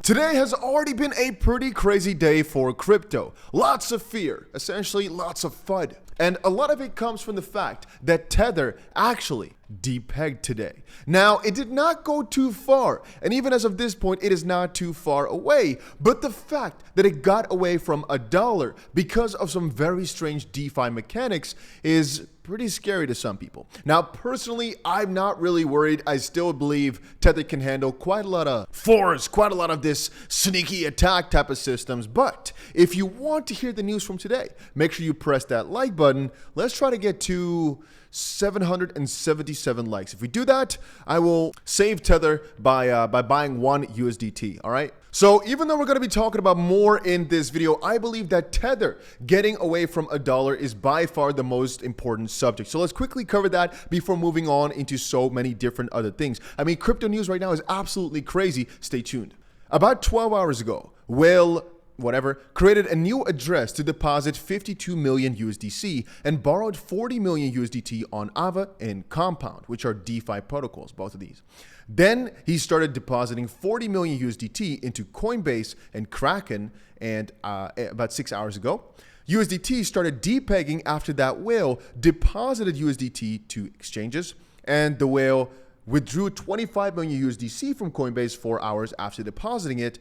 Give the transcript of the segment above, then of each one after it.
Today has already been a pretty crazy day for crypto. Lots of fear, essentially lots of FUD. And a lot of it comes from the fact that Tether actually depegged today. Now, it did not go too far, and even as of this point, it is not too far away. But the fact that it got away from $1 because of some very strange DeFi mechanics is pretty scary to some people. Now, personally, I'm not really worried. I still believe Tether can handle quite a lot of force, quite a lot of this sneaky attack type of systems. But if you want to hear the news from today, make sure you press that like button. Let's try to get to 777 likes. If we do that, I will save Tether by buying one USDT, all right? So even though we're going to be talking about more in this video, I believe that Tether getting away from $1 is by far the most important subject. So let's quickly cover that before moving on into so many different other things. I mean, crypto news right now is absolutely crazy. Stay tuned. About 12 hours ago, created a new address to deposit 52 million USDC and borrowed 40 million USDT on Ava and Compound, which are DeFi protocols, both of these. Then he started depositing 40 million USDT into Coinbase and Kraken, and about 6 hours ago, USDT started depegging after that whale deposited USDT to exchanges, and the whale withdrew 25 million USDC from Coinbase 4 hours after depositing it.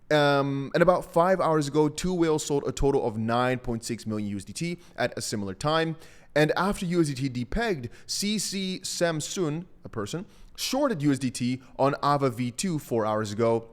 And about 5 hours ago, two whales sold a total of 9.6 million USDT at a similar time. And after USDT depegged, CC Samsun, a person, shorted USDT on Ava V2 4 hours ago.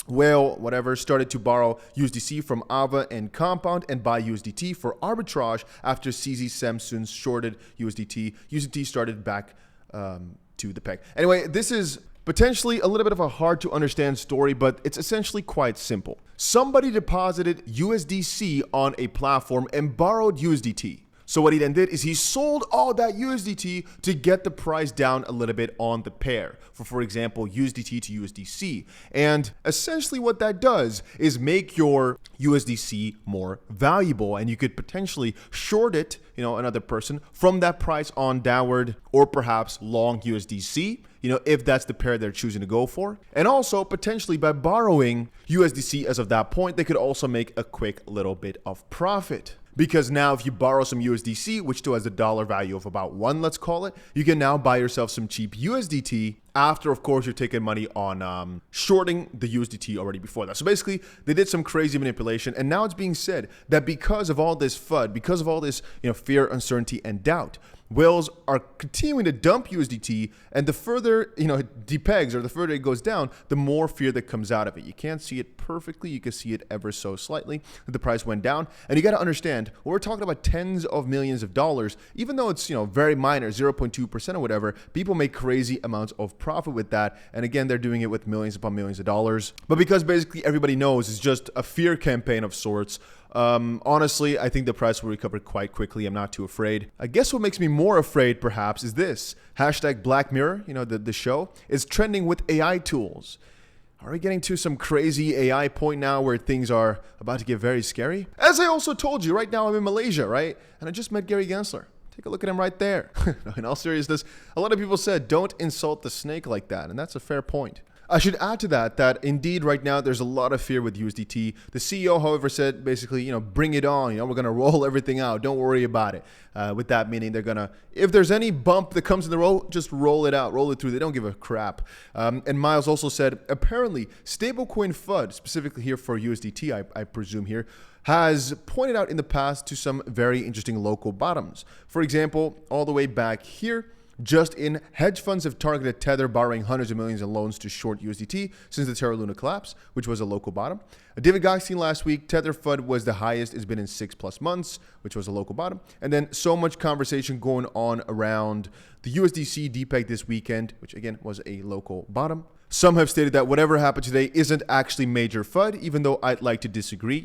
Started to borrow USDC from Ava and Compound and buy USDT for arbitrage after CZ Samsun shorted USDT. USDT started back to the peg. Anyway, this is potentially a little bit of a hard to understand story, but it's essentially quite simple. Somebody deposited USDC on a platform and borrowed USDT. So what he then did is he sold all that USDT to get the price down a little bit on the pair, for example, USDT to USDC. And essentially what that does is make your USDC more valuable, and you could potentially short it, another person from that price on downward, or perhaps long USDC, if that's the pair they're choosing to go for. And also potentially by borrowing USDC as of that point, they could also make a quick little bit of profit. Because now if you borrow some USDC, which still has a dollar value of about 1, let's call it, you can now buy yourself some cheap USDT after, of course, you're taking money on shorting the USDT already before that. So basically, they did some crazy manipulation, and now it's being said that because of all this FUD, because of all this fear, uncertainty, and doubt, whales are continuing to dump USDT, and the further it depegs, or the further it goes down, the more fear that comes out of it. You can't see it perfectly, you can see it ever so slightly. The price went down, and you got to understand, when we're talking about tens of millions of dollars, even though it's very minor, 0.2% or whatever, people make crazy amounts of profit with that. And again, they're doing it with millions upon millions of dollars. But because basically everybody knows it's just a fear campaign of sorts, honestly, I think the price will recover quite quickly. I'm not too afraid. I guess what makes me more afraid, perhaps, is this. Hashtag Black Mirror, the show, is trending with AI tools. Are we getting to some crazy AI point now where things are about to get very scary? As I also told you, right now I'm in Malaysia, right? And I just met Gary Gensler. Take a look at him right there. In all seriousness, a lot of people said, don't insult the snake like that. And that's a fair point. I should add to that indeed right now there's a lot of fear with USDT. The CEO, however, said basically, bring it on. We're going to roll everything out. Don't worry about it. With that meaning they're going to, if there's any bump that comes in the road, just roll it out, roll it through. They don't give a crap. And Miles also said, apparently stablecoin FUD, specifically here for USDT, I presume here, has pointed out in the past to some very interesting local bottoms. For example, all the way back here, just in, hedge funds have targeted Tether, borrowing hundreds of millions in loans to short USDT since the Terra Luna collapse, which was a local bottom. David Goxine last week, Tether FUD was the highest it's been in 6+ months, which was a local bottom. And then so much conversation going on around the USDC depeg this weekend, which again was a local bottom. Some have stated that whatever happened today isn't actually major FUD, even though I'd like to disagree.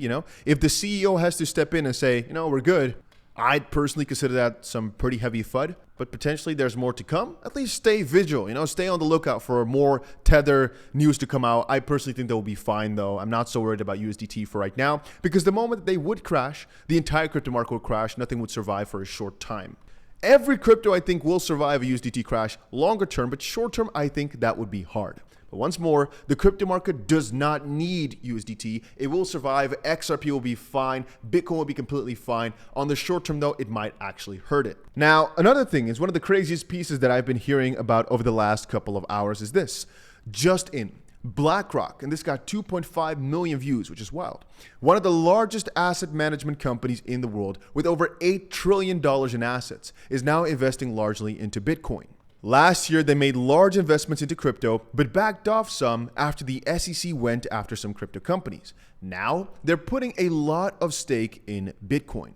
If the CEO has to step in and say, we're good, I'd personally consider that some pretty heavy FUD, but potentially there's more to come. At least stay vigilant, stay on the lookout for more Tether news to come out. I personally think they'll be fine though. I'm not so worried about USDT for right now, because the moment they would crash, the entire crypto market would crash. Nothing would survive for a short time. Every crypto I think will survive a USDT crash longer term, but short term I think that would be hard. But once more, the crypto market does not need USDT. It will survive. XRP will be fine. Bitcoin will be completely fine. On the short term, though, it might actually hurt it. Now, another thing is one of the craziest pieces that I've been hearing about over the last couple of hours is this. Just in. BlackRock, and this got 2.5 million views, which is wild. One of the largest asset management companies in the world with over $8 trillion in assets is now investing largely into Bitcoin. Last year, they made large investments into crypto, but backed off some after the SEC went after some crypto companies. Now, they're putting a lot of stake in Bitcoin.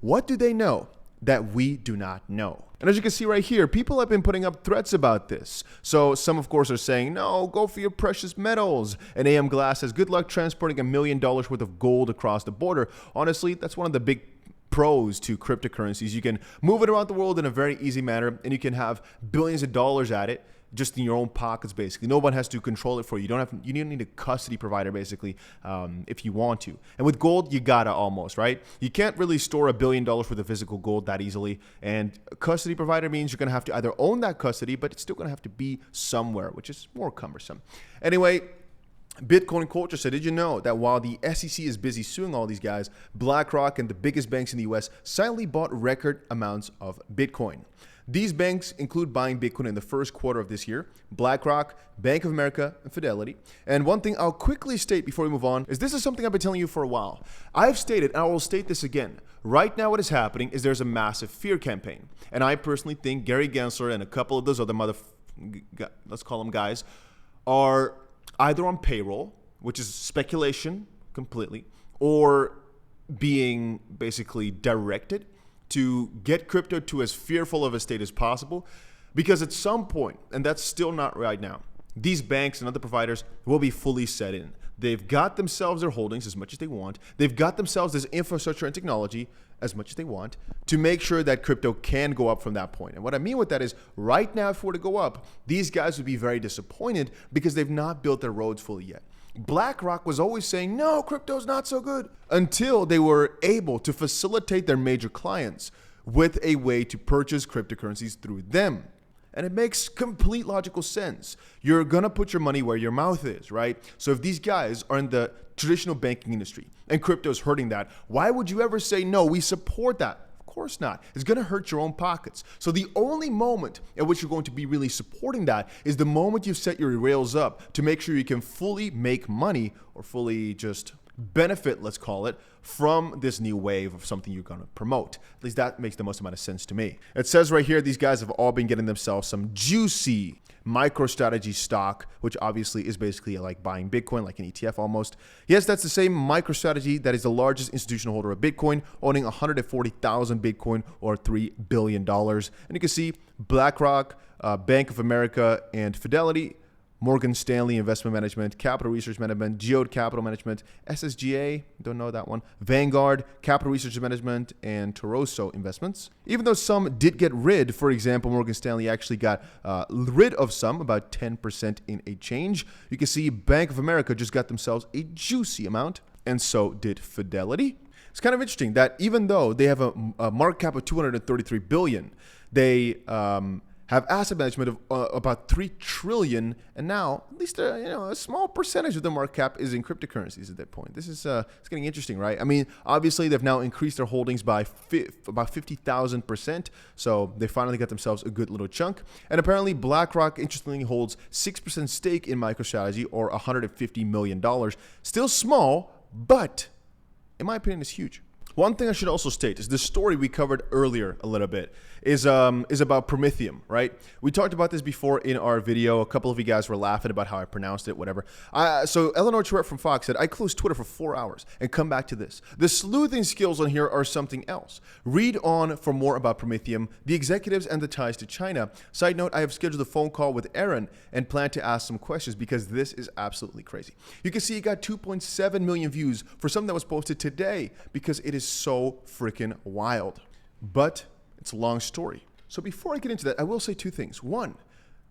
What do they know that we do not know? And as you can see right here, people have been putting up threats about this. So some, of course, are saying, no, go for your precious metals. And AM Glass says, good luck transporting $1 million worth of gold across the border. Honestly, that's one of the big pros to cryptocurrencies. You can move it around the world in a very easy manner, and you can have billions of dollars at it just in your own pockets, basically. No one has to control it for you. You don't need a custody provider, basically, if you want to. And with gold, you gotta almost, right? You can't really store $1 billion worth of physical gold that easily. And a custody provider means you're gonna have to either own that custody, but it's still gonna have to be somewhere, which is more cumbersome. Anyway, Bitcoin Culture said, did you know that while the SEC is busy suing all these guys, BlackRock and the biggest banks in the US silently bought record amounts of Bitcoin? These banks include buying Bitcoin in the first quarter of this year: BlackRock, Bank of America, and Fidelity. And one thing I'll quickly state before we move on is this is something I've been telling you for a while. I've stated, and I will state this again. Right now what is happening is there's a massive fear campaign. And I personally think Gary Gensler and a couple of those other let's call them guys, are either on payroll, which is speculation completely, or being basically directed to get crypto to as fearful of a state as possible, because at some point, and that's still not right now, these banks and other providers will be fully set in. They've got themselves their holdings as much as they want. They've got themselves this infrastructure and technology as much as they want to make sure that crypto can go up from that point. And what I mean with that is right now, if it were to go up, these guys would be very disappointed because they've not built their roads fully yet. BlackRock was always saying, no, crypto's not so good, until they were able to facilitate their major clients with a way to purchase cryptocurrencies through them. And it makes complete logical sense. You're going to put your money where your mouth is, right? So if these guys are in the traditional banking industry and crypto's hurting that, why would you ever say, no, we support that? Of course not. It's going to hurt your own pockets. So the only moment at which you're going to be really supporting that is the moment you've set your rails up to make sure you can fully make money or fully just benefit, let's call it, from this new wave of something you're going to promote. At least that makes the most amount of sense to me. It says right here, these guys have all been getting themselves some juicy MicroStrategy stock, which obviously is basically like buying Bitcoin, like an ETF almost. Yes, that's the same MicroStrategy that is the largest institutional holder of Bitcoin, owning 140,000 Bitcoin or $3 billion. And you can see BlackRock, Bank of America, and Fidelity, Morgan Stanley Investment Management, Capital Research Management, Geode Capital Management, SSGA, don't know that one, Vanguard, Capital Research Management, and Toroso Investments. Even though some did get rid, for example, Morgan Stanley actually got rid of some, about 10% in a change. You can see Bank of America just got themselves a juicy amount, and so did Fidelity. It's kind of interesting that even though they have a market cap of $233 billion, they have asset management of about $3 trillion, and now at least a small percentage of the market cap is in cryptocurrencies at that point. This is it's getting interesting, right? I mean, obviously they've now increased their holdings by about 50,000%, so they finally got themselves a good little chunk. And apparently BlackRock, interestingly, holds 6% stake in MicroStrategy, or $150 million. Still small, but in my opinion, is huge. One thing I should also state is the story we covered earlier a little bit is about Promethium, right? We talked about this before in our video. A couple of you guys were laughing about how I pronounced it, whatever. So Eleanor Tourette from Fox said, I closed Twitter for 4 hours and come back to this. The sleuthing skills on here are something else. Read on for more about Promethium, the executives, and the ties to China. Side note, I have scheduled a phone call with Aaron and plan to ask some questions because this is absolutely crazy. You can see it got 2.7 million views for something that was posted today because it is so freaking wild. But it's a long story. So before I get into that, I will say two things. One,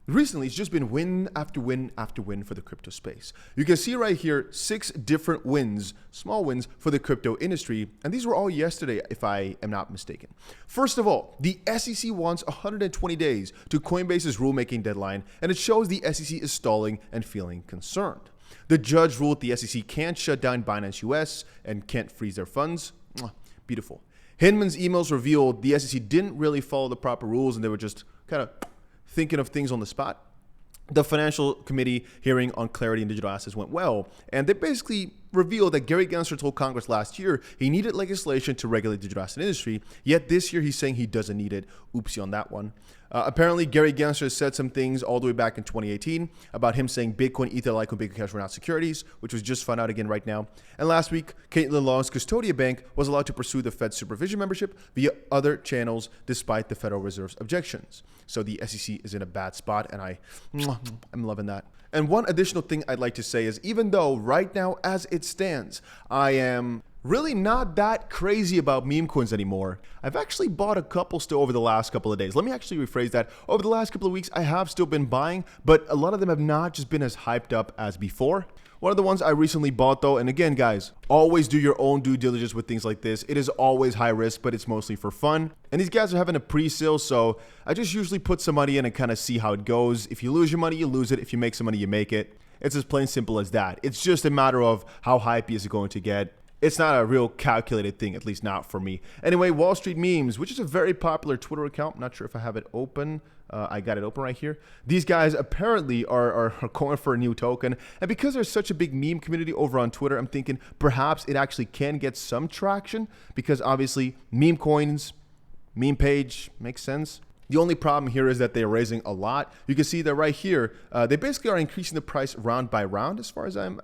Recently, it's just been win after win after win for the crypto space. You can see right here 6 different wins, small wins for the crypto industry, and these were all yesterday if I am not mistaken. First of all, the SEC wants 120 days to Coinbase's rulemaking deadline, and it shows the SEC is stalling and feeling concerned. The judge ruled the SEC can't shut down Binance US and can't freeze their funds. Beautiful. Hinman's emails revealed the SEC didn't really follow the proper rules and they were just kind of thinking of things on the spot. The Financial Committee hearing on clarity in digital assets went well, and they basically revealed that Gary Gensler told Congress last year he needed legislation to regulate the digital asset industry, yet this year he's saying he doesn't need it. Oopsie on that one. Apparently, Gary Gensler said some things all the way back in 2018 about him saying Bitcoin, Ether, Litecoin, Bitcoin Cash were not securities, which was just found out again right now. And last week, Caitlin Long's Custodia Bank was allowed to pursue the Fed's supervision membership via other channels despite the Federal Reserve's objections. So the SEC is in a bad spot, and I'm loving that. And one additional thing I'd like to say is even though right now, as it stands, I am really not that crazy about meme coins anymore, I've actually bought a couple still over the last couple of days. Let me actually rephrase that. Over the last couple of weeks, I have still been buying, but a lot of them have not just been as hyped up as before. One of the ones I recently bought though, and again guys, always do your own due diligence with things like this. It is always high risk, but it's mostly for fun. And these guys are having a pre-sale, so I just usually put some money in and kind of see how it goes. If you lose your money, you lose it. If you make some money, you make it. It's as plain simple as that. It's just a matter of how hypey is it going to get. It's not a real calculated thing, at least not for me. Anyway, Wall Street Memes, which is a very popular Twitter account. I'm not sure if I have it open. I got it open right here. These guys apparently are going for a new token. And because there's such a big meme community over on Twitter, I'm thinking perhaps it actually can get some traction because obviously meme coins, meme page makes sense. The only problem here is that they're raising a lot. You can see that right here, they basically are increasing the price round by round as far as I'm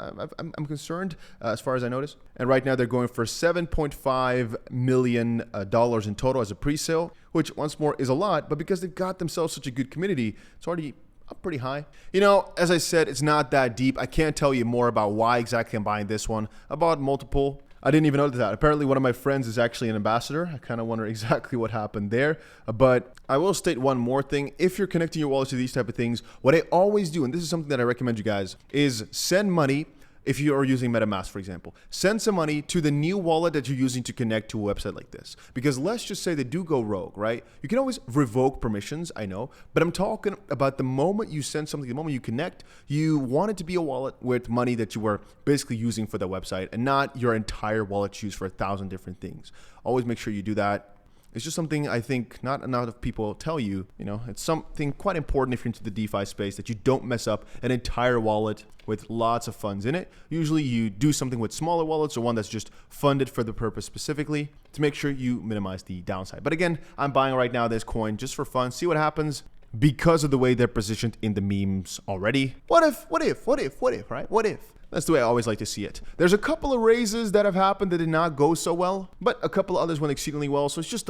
concerned, as far as I notice. And right now they're going for $7.5 million in total as a pre-sale, which once more is a lot, but because they've got themselves such a good community, it's already up pretty high. You know, as I said, it's not that deep. I can't tell you more about why exactly I'm buying this one. I bought multiple. I didn't even know that. Apparently, one of my friends is actually an ambassador. I kind of wonder exactly what happened there. But I will state one more thing. If you're connecting your wallet to these type of things, what I always do, and this is something that I recommend you guys, is send money. If you are using MetaMask, for example, send some money to the new wallet that you're using to connect to a website like this. Because let's just say they do go rogue, right? You can always revoke permissions, I know, but I'm talking about the moment you send something, the moment you connect, you want it to be a wallet with money that you were basically using for the website and not your entire wallet used for 1,000 different things. Always make sure you do that. It's just something I think not enough people tell you. You know, it's something quite important if you're into the DeFi space that you don't mess up an entire wallet with lots of funds in it. Usually you do something with smaller wallets or one that's just funded for the purpose specifically to make sure you minimize the downside. But again, I'm buying right now this coin just for fun. See what happens because of the way they're positioned in the memes already. What if, right? What if? That's the way I always like to see it. There's a couple of raises that have happened that did not go so well, but a couple of others went exceedingly well. So it's just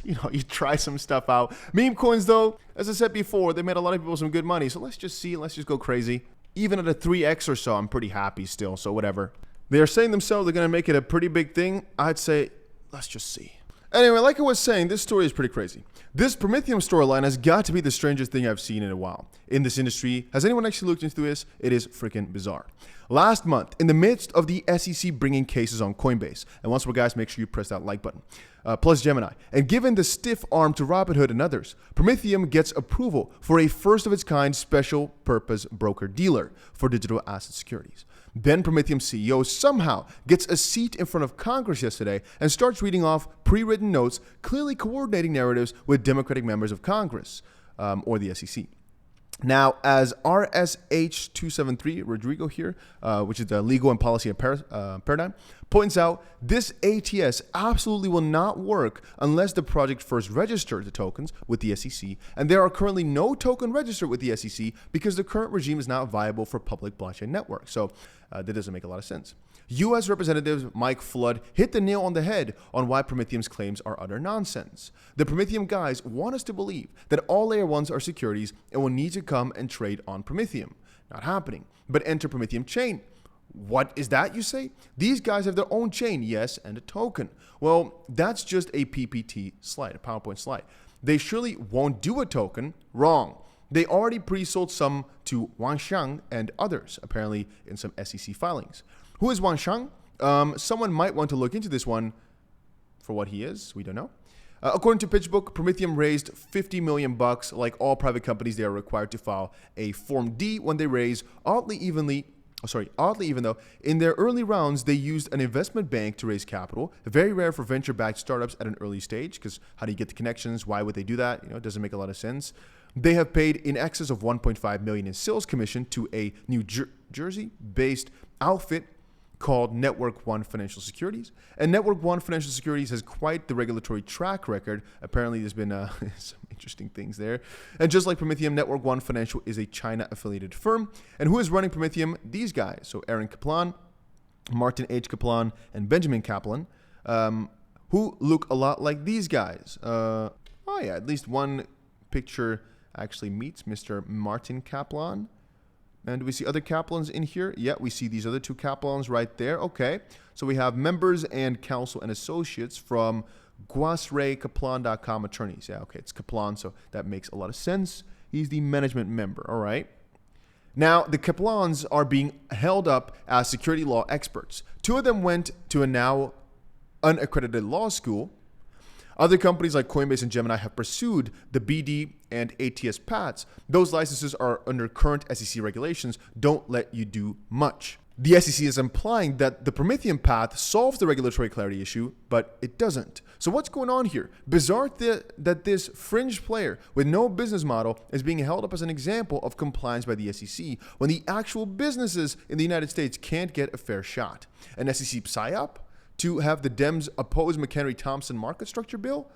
you try some stuff out. Meme coins though, as I said before, they made a lot of people some good money. So let's just go crazy. Even at a 3x or so, I'm pretty happy still. So whatever. They're saying themselves they're going to make it a pretty big thing. I'd say, let's just see. Anyway, like I was saying, this story is pretty crazy. This Prometheum storyline has got to be the strangest thing I've seen in a while. In this industry, has anyone actually looked into this? It is freaking bizarre. Last month, in the midst of the SEC bringing cases on Coinbase, and once more guys, make sure you press that like button, plus Gemini, and given the stiff arm to Robinhood and others, Prometheum gets approval for a first-of-its-kind special purpose broker-dealer for digital asset securities. Then Prometheum CEO somehow gets a seat in front of Congress yesterday and starts reading off pre-written notes, clearly coordinating narratives with Democratic members of Congress, or the SEC. Now, as RSH273, Rodrigo here, which is the Legal and Policy Paradigm, points out, this ATS absolutely will not work unless the project first registers the tokens with the SEC, and there are currently no token registered with the SEC because the current regime is not viable for public blockchain networks. So that doesn't make a lot of sense. U.S. Representative Mike Flood hit the nail on the head on why Prometheum's claims are utter nonsense. The Prometheum guys want us to believe that all layer 1s are securities and will need to come and trade on Prometheum. Not happening. But enter Prometheum chain. What is that, you say? These guys have their own chain, yes, and a token. Well, that's just a PPT slide, a PowerPoint slide. They surely won't do a token. Wrong. They already pre-sold some to Wanxiang and others, apparently in some SEC filings. Who is Wanxiang? Someone might want to look into this one for what he is. We don't know. According to PitchBook, Prometheum raised $50 million. Like all private companies, they are required to file a Form D when they raise. Oddly, even though in their early rounds, they used an investment bank to raise capital. Very rare for venture-backed startups at an early stage, because how do you get the connections? Why would they do that? It doesn't make a lot of sense. They have paid in excess of $1.5 million in sales commission to a New Jersey-based outfit called Network One Financial Securities. And Network One Financial Securities has quite the regulatory track record. Apparently, there's been some interesting things there. And just like Prometheum, Network One Financial is a China-affiliated firm. And who is running Prometheum? These guys. So Aaron Kaplan, Martin H. Kaplan, and Benjamin Kaplan, who look a lot like these guys. At least one picture actually meets Mr. Martin Kaplan. And do we see other Kaplans in here? Yeah, we see these other two Kaplans right there. Okay. So we have members and counsel and associates from guasreykaplan.com attorneys. Yeah, okay. It's Kaplan, so that makes a lot of sense. He's the management member. All right. Now, the Kaplans are being held up as security law experts. Two of them went to a now unaccredited law school. Other companies like Coinbase and Gemini have pursued the BD and ATS paths. Those licenses are under current SEC regulations, don't let you do much. The SEC is implying that the Prometheum path solves the regulatory clarity issue, but it doesn't. So what's going on here? Bizarre that this fringe player with no business model is being held up as an example of compliance by the SEC when the actual businesses in the United States can't get a fair shot. An SEC PSYOP to have the Dems oppose McHenry-Thompson market structure bill?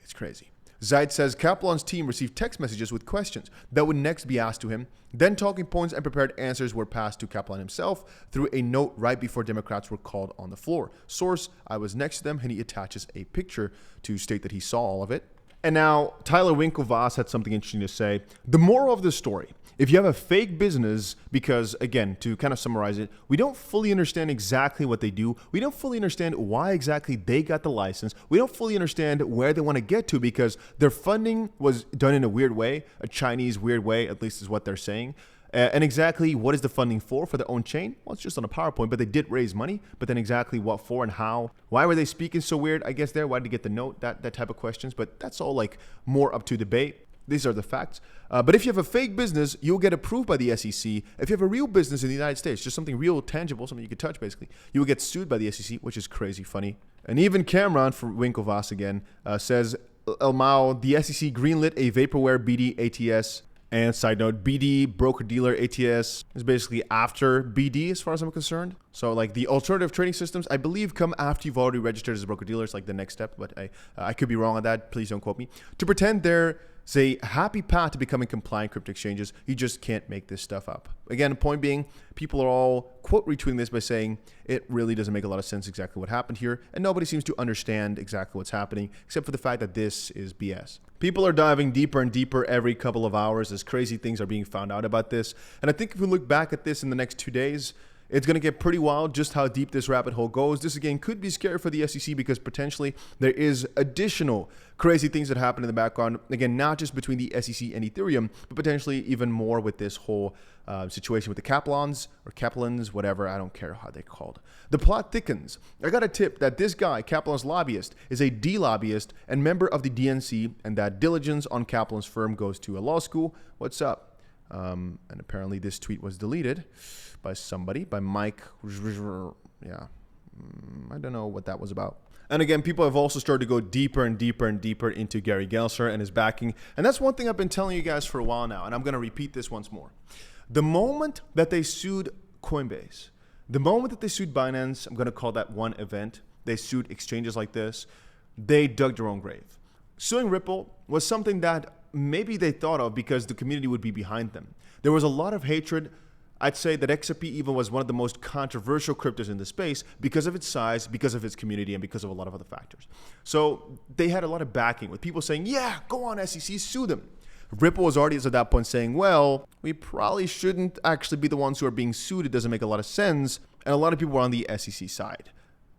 It's crazy. Zaid says Kaplan's team received text messages with questions that would next be asked to him. Then talking points and prepared answers were passed to Kaplan himself through a note right before Democrats were called on the floor. Source, I was next to them, and he attaches a picture to state that he saw all of it. And now, Tyler Winklevoss had something interesting to say. The moral of the story: if you have a fake business, because again, to kind of summarize it, we don't fully understand exactly what they do. We don't fully understand why exactly they got the license. We don't fully understand where they want to get to because their funding was done in a weird way, a Chinese weird way, at least is what they're saying. And exactly what is the funding for their own chain? Well, it's just on a PowerPoint, but they did raise money. But then exactly what for and how? Why were they speaking so weird? I guess there. Why did they get the note? That type of questions. But that's all like more up to debate. These are the facts. But if you have a fake business, you'll get approved by the SEC. If you have a real business in the United States, just something real, tangible, something you can touch basically, you will get sued by the SEC, which is crazy funny. And even Cameron, for Winklevoss again, says, Elmao, the SEC greenlit a vaporware BD ATS. And side note, BD, broker-dealer, ATS, is basically after BD as far as I'm concerned. So like the alternative trading systems, I believe, come after you've already registered as a broker-dealer. It's like the next step, but I could be wrong on that. Please don't quote me. To pretend there's a happy path to becoming compliant crypto exchanges, you just can't make this stuff up. Again, point being, people are all quote retweeting this by saying it really doesn't make a lot of sense exactly what happened here, and nobody seems to understand exactly what's happening, except for the fact that this is BS. People are diving deeper and deeper every couple of hours as crazy things are being found out about this. And I think if we look back at this in the next 2 days, it's going to get pretty wild just how deep this rabbit hole goes. This, again, could be scary for the SEC because potentially there is additional crazy things that happen in the background. Again, not just between the SEC and Ethereum, but potentially even more with this whole situation with the Kaplans or Kaplans, whatever. I don't care how they're called. The plot thickens. I got a tip that this guy, Kaplan's lobbyist, is a D-lobbyist and member of the DNC, and that diligence on Kaplan's firm goes to a law school. What's up? And apparently this tweet was deleted by somebody, by Mike. Yeah, I don't know what that was about. And again, people have also started to go deeper and deeper and deeper into Gary Gensler and his backing. And that's one thing I've been telling you guys for a while now, and I'm going to repeat this once more. The moment that they sued Coinbase, the moment that they sued Binance, I'm going to call that one event, they sued exchanges like this, they dug their own grave. Suing Ripple was something that maybe they thought of because the community would be behind them. There was a lot of hatred. I'd say that XRP even was one of the most controversial cryptos in the space because of its size, because of its community, and because of a lot of other factors. So they had a lot of backing with people saying, yeah, go on SEC, sue them. Ripple was already at that point saying, well, we probably shouldn't actually be the ones who are being sued. It doesn't make a lot of sense. And a lot of people were on the SEC side.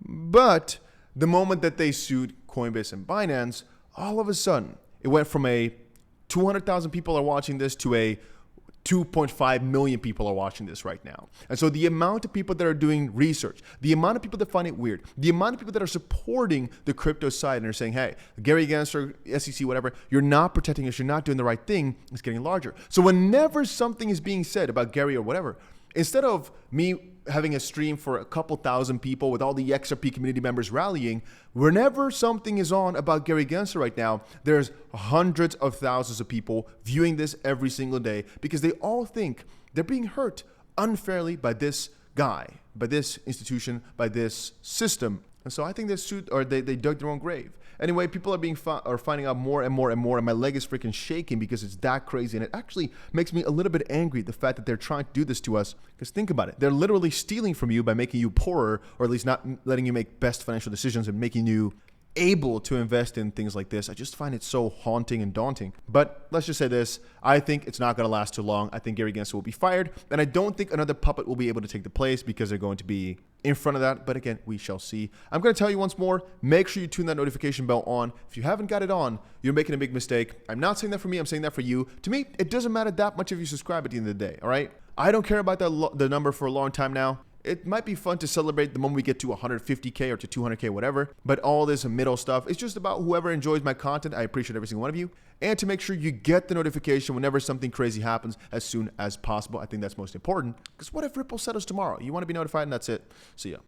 But the moment that they sued Coinbase and Binance, all of a sudden, it went from a 200,000 people are watching this to a 2.5 million people are watching this right now. And so the amount of people that are doing research, the amount of people that find it weird, the amount of people that are supporting the crypto side and are saying, hey, Gary Gensler, SEC, whatever, you're not protecting us, you're not doing the right thing, is getting larger. So whenever something is being said about Gary or whatever, instead of me having a stream for a couple thousand people with all the XRP community members rallying, whenever something is on about Gary Gensler right now, there's hundreds of thousands of people viewing this every single day because they all think they're being hurt unfairly by this guy, by this institution, by this system. And so I think they dug their own grave. Anyway, people are finding out more and more and more, and my leg is freaking shaking because it's that crazy. And it actually makes me a little bit angry, the fact that they're trying to do this to us. Because think about it. They're literally stealing from you by making you poorer, or at least not letting you make best financial decisions and making you able to invest in things like this. I just find it so haunting and daunting. But let's just say this. I think it's not going to last too long. I think Gary Gensler will be fired. And I don't think another puppet will be able to take the place because they're going to be in front of that. But again, we shall see. I'm going to tell you once more, make sure you tune that notification bell on. If you haven't got it on, you're making a big mistake. I'm not saying that for me. I'm saying that for you. To me, it doesn't matter that much if you subscribe at the end of the day. All right. I don't care about the number for a long time now. It might be fun to celebrate the moment we get to 150K or to 200K, whatever. But all this middle stuff, it's just about whoever enjoys my content. I appreciate every single one of you. And to make sure you get the notification whenever something crazy happens as soon as possible. I think that's most important. Because what if Ripple settles tomorrow? You want to be notified and that's it. See ya.